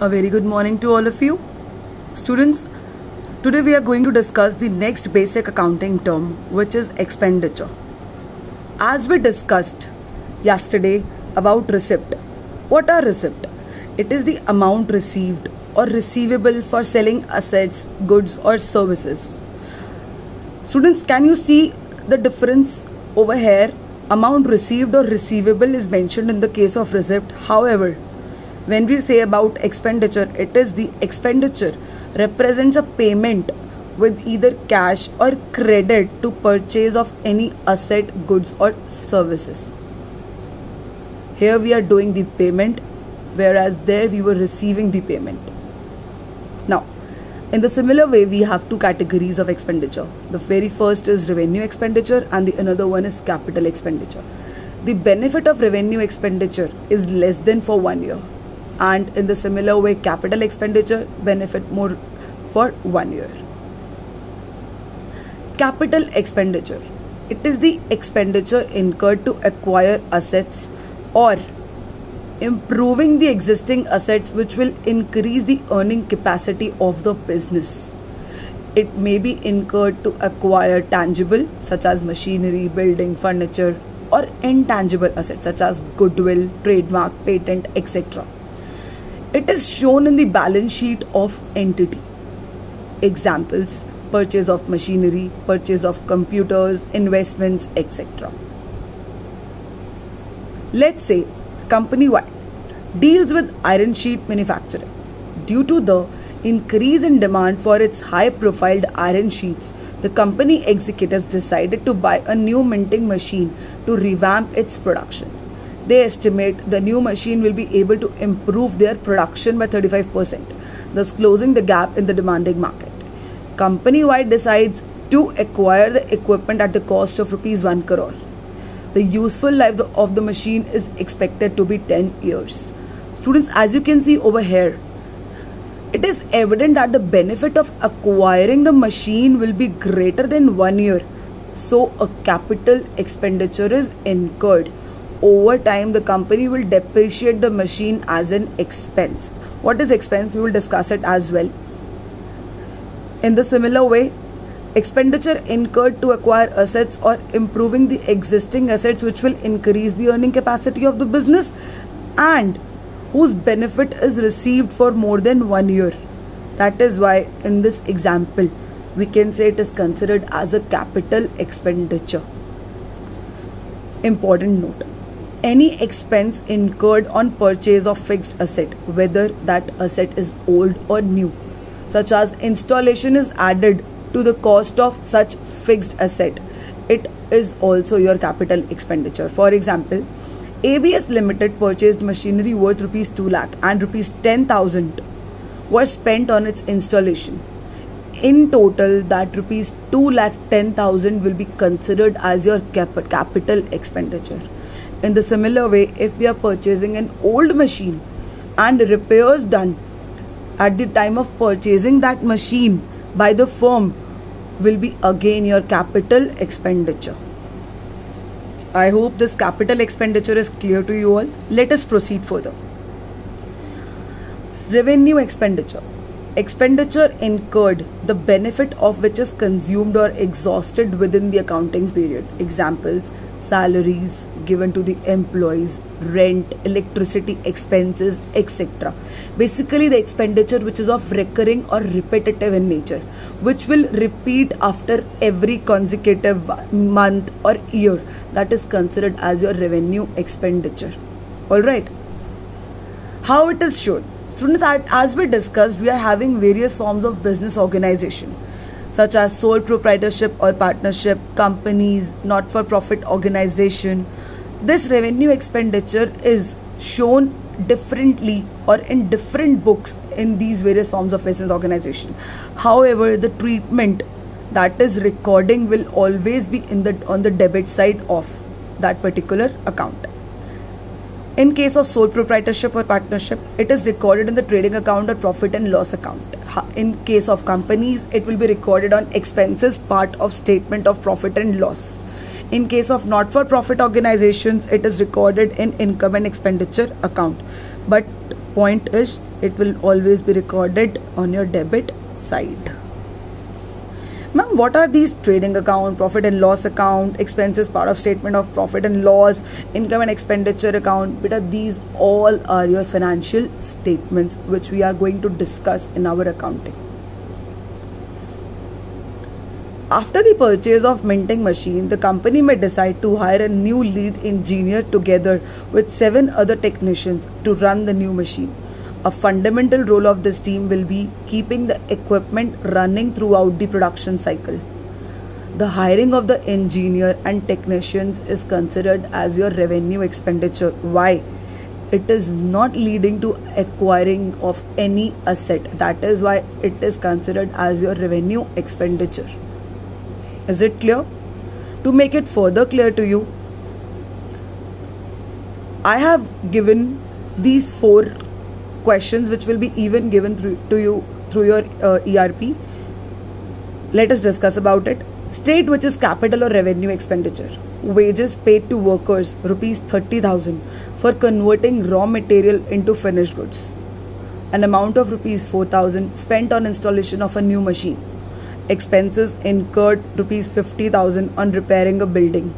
A very good morning to all of you. Students, today we are going to discuss the next basic accounting term, which is expenditure. As we discussed yesterday about receipt. What are receipt? It is the amount received or receivable for selling assets, goods or services. Students, can you see the difference over here? Amount received or receivable is mentioned in the case of receipt. However, when we say about expenditure, it is the expenditure represents a payment with either cash or credit to purchase of any asset, goods or services. Here we are doing the payment, whereas there we were receiving the payment. Now, in the similar way, we have two categories of expenditure. The very first is revenue expenditure and the another one is capital expenditure. The benefit of revenue expenditure is less than for 1 year. And in the similar way, capital expenditure benefit more for 1 year. Capital expenditure. It is the expenditure incurred to acquire assets or improving the existing assets which will increase the earning capacity of the business. It may be incurred to acquire tangible such as machinery, building, furniture, or intangible assets such as goodwill, trademark, patent, etc. It is shown in the balance sheet of entity. Examples: purchase of machinery, purchase of computers, investments, etc. Let's say company Y deals with iron sheet manufacturing. Due to the increase in demand for its high-profiled iron sheets, the company executives decided to buy a new minting machine to revamp its production. They estimate the new machine will be able to improve their production by 35%, thus closing the gap in the demanding market. Company Y decides to acquire the equipment at the cost of ₹1 crore. The useful life of the machine is expected to be 10 years. Students, as you can see over here, it is evident that the benefit of acquiring the machine will be greater than 1 year. So a capital expenditure is incurred. Over time, the company will depreciate the machine as an expense. What is expense? We will discuss it as well. In the similar way, expenditure incurred to acquire assets or improving the existing assets which will increase the earning capacity of the business and whose benefit is received for more than 1 year. That is why in this example, we can say it is considered as a capital expenditure. Important note. Any expense incurred on purchase of fixed asset, whether that asset is old or new, such as installation is added to the cost of such fixed asset, it is also your capital expenditure. For example, ABS Limited purchased machinery worth ₹2 lakh and ₹10,000 were spent on its installation. In total, that ₹2 lakh 10,000 will be considered as your capital expenditure. In the similar way, if we are purchasing an old machine and repairs done at the time of purchasing that machine by the firm will be again your capital expenditure. I hope this capital expenditure is clear to you all. Let us proceed further. Revenue expenditure. Expenditure incurred, the benefit of which is consumed or exhausted within the accounting period. Examples: salaries given to the employees, rent, electricity expenses, etc. Basically, the expenditure which is of recurring or repetitive in nature, which will repeat after every consecutive month or year, that is considered as your revenue expenditure. Alright. How it is shown? Students, as we discussed, we are having various forms of business organization, such as sole proprietorship or partnership, companies, not-for-profit organization. This revenue expenditure is shown differently or in different books in these various forms of business organization. However, the treatment, that is recording, will always be on the debit side of that particular account. In case of sole proprietorship or partnership, it is recorded in the trading account or profit and loss account. In case of companies, it will be recorded on expenses part of statement of profit and loss. In case of not-for-profit organizations, it is recorded in income and expenditure account. But point is, it will always be recorded on your debit side. Ma'am, what are these? Trading account, profit and loss account, expenses part of statement of profit and loss, income and expenditure account. Beta, these all are your financial statements which we are going to discuss in our accounting. After the purchase of minting machine, the company may decide to hire a new lead engineer together with 7 other technicians to run the new machine. A fundamental role of this team will be keeping the equipment running throughout the production cycle. The hiring of the engineer and technicians is considered as your revenue expenditure. Why? It is not leading to acquiring of any asset. That is why it is considered as your revenue expenditure. Is it clear? To make it further clear to you, I have given these 4 questions which will be even given to you through your ERP. Let us discuss about it. State which is capital or revenue expenditure. Wages paid to workers rupees 30,000 for converting raw material into finished goods. An amount of rupees 4,000 spent on installation of a new machine. Expenses incurred rupees 50,000 on repairing a building.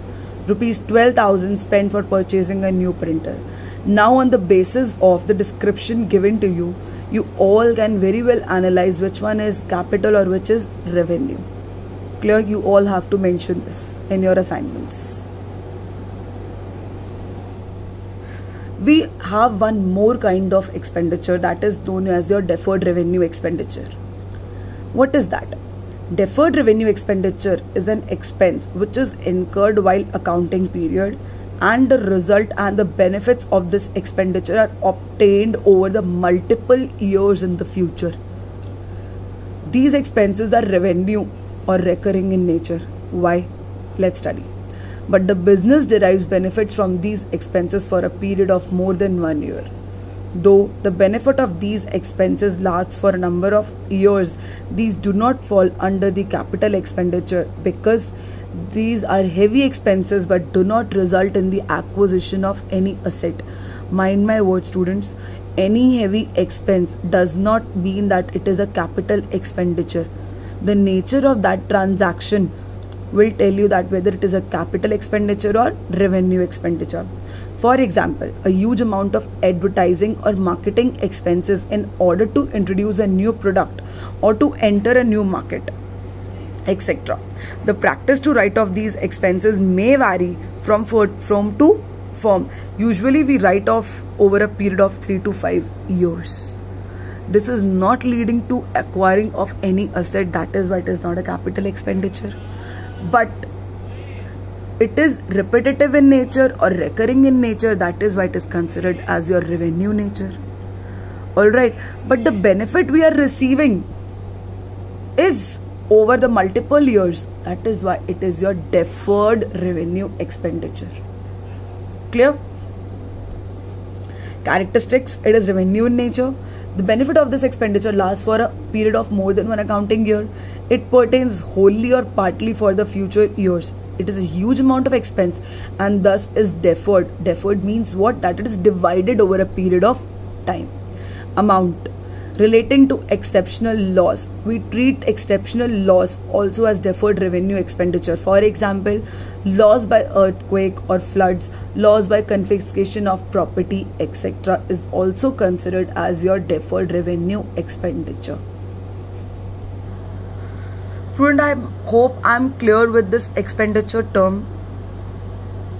Rupees 12,000 spent for purchasing a new printer. Now on the basis of the description given to you, you all can very well analyze which one is capital or which is revenue. Clear? You all have to mention this in your assignments. We have one more kind of expenditure that is known as your deferred revenue expenditure. What is that? Deferred revenue expenditure is an expense which is incurred while accounting period, and the result and the benefits of this expenditure are obtained over the multiple years in the future. These expenses are revenue or recurring in nature. Why? Let's study. But the business derives benefits from these expenses for a period of more than 1 year. Though the benefit of these expenses lasts for a number of years, these do not fall under the capital expenditure because these are heavy expenses but do not result in the acquisition of any asset. Mind my word, students, any heavy expense does not mean that it is a capital expenditure. The nature of that transaction will tell you that whether it is a capital expenditure or revenue expenditure. For example, a huge amount of advertising or marketing expenses in order to introduce a new product or to enter a new market, etc. The practice to write off these expenses may vary from firm to firm. Usually we write off over a period of 3 to 5 years. This is not leading to acquiring of any asset. That is why it is not a capital expenditure. But it is repetitive in nature or recurring in nature. That is why it is considered as your revenue nature. Alright, but the benefit we are receiving is over the multiple years. That is why it is your deferred revenue expenditure. Clear? Characteristics: it is revenue in nature. The benefit of this expenditure lasts for a period of more than 1 accounting year. It pertains wholly or partly for the future years. It is a huge amount of expense and thus is deferred. Deferred means what? That it is divided over a period of time. Amount: relating to exceptional loss. We treat exceptional loss also as deferred revenue expenditure. For example, loss by earthquake or floods, loss by confiscation of property, etc. is also considered as your deferred revenue expenditure. Student, I hope I am clear with this expenditure term.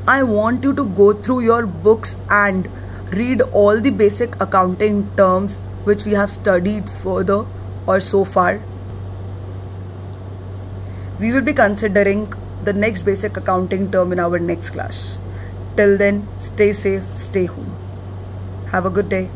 I want you to go through your books and read all the basic accounting terms which we have studied further or so far. We will be considering the next basic accounting term in our next class. Till then, stay safe, stay home. Have a good day.